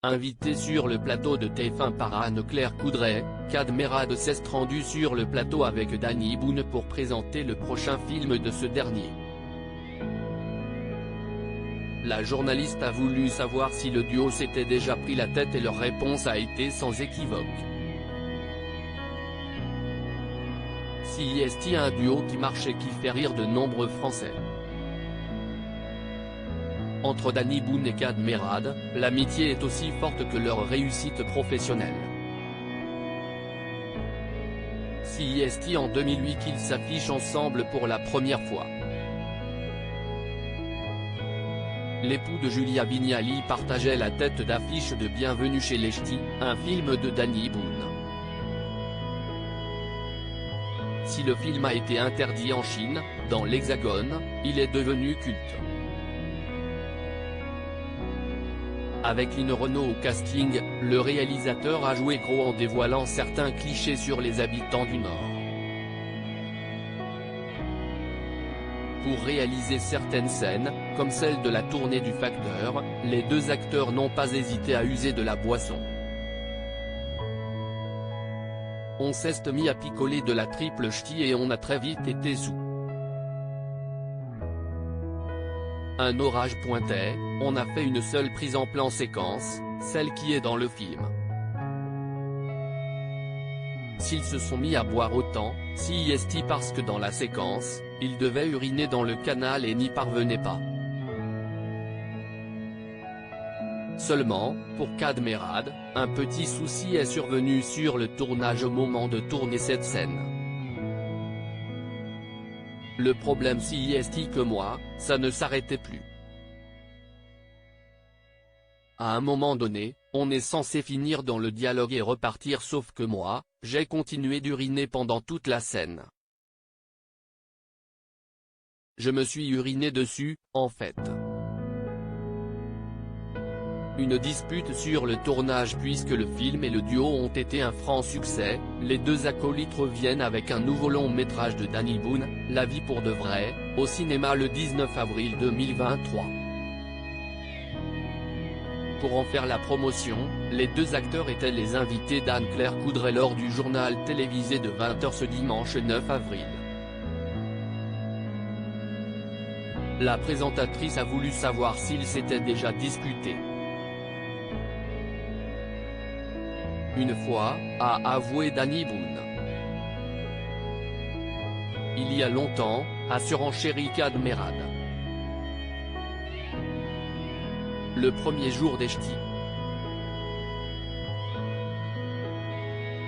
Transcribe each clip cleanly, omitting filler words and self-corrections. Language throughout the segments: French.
Invité sur le plateau de TF1 par Anne-Claire Coudray, Kad Merad s'est rendu sur le plateau avec Danny Boone pour présenter le prochain film de ce dernier. La journaliste a voulu savoir si le duo s'était déjà pris la tête et leur réponse a été sans équivoque. Si est-il un duo qui marche et qui fait rire de nombreux Français. Entre Danny Boone et Kad Merad, l'amitié est aussi forte que leur réussite professionnelle. Si est-il en 2008 qu'ils s'affichent ensemble pour la première fois. L'époux de Julia Vignali partageait la tête d'affiche de Bienvenue chez les Ch'tis, un film de Danny Boone. Si le film a été interdit en Chine, dans l'Hexagone, il est devenu culte. Avec Lynn Renaud au casting, le réalisateur a joué gros en dévoilant certains clichés sur les habitants du Nord. Pour réaliser certaines scènes, comme celle de la tournée du Facteur, les deux acteurs n'ont pas hésité à user de la boisson. On s'est mis à picoler de la triple ch'ti et on a très vite été sous. Un orage pointait, on a fait une seule prise en plan séquence, celle qui est dans le film. S'ils se sont mis à boire autant, si est-il parce que dans la séquence, ils devaient uriner dans le canal et n'y parvenaient pas. Seulement, pour Kad Merad, un petit souci est survenu sur le tournage au moment de tourner cette scène. Le problème si est-il que moi, ça ne s'arrêtait plus. À un moment donné, on est censé finir dans le dialogue et repartir sauf que moi, j'ai continué d'uriner pendant toute la scène. Je me suis uriné dessus, en fait. Une dispute sur le tournage puisque le film et le duo ont été un franc succès, les deux acolytes reviennent avec un nouveau long métrage de Danny Boone, La vie pour de vrai, au cinéma le 19 avril 2023. Pour en faire la promotion, les deux acteurs étaient les invités d'Anne-Claire Coudray lors du journal télévisé de 20h ce dimanche 9 avril. La présentatrice a voulu savoir s'ils s'étaient déjà disputés. Une fois, a avoué Danny Boone. Il y a longtemps, a surenchéri Kad Merad. Le premier jour des ch'tis.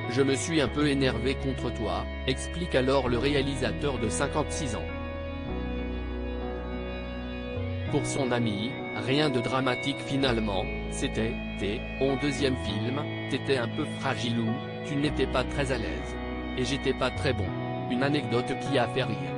Je me suis un peu énervé contre toi, explique alors le réalisateur de 56 ans. Pour son ami, rien de dramatique finalement, c'était, ton deuxième film, t'étais un peu fragilou, tu n'étais pas très à l'aise. Et j'étais pas très bon. Une anecdote qui a fait rire.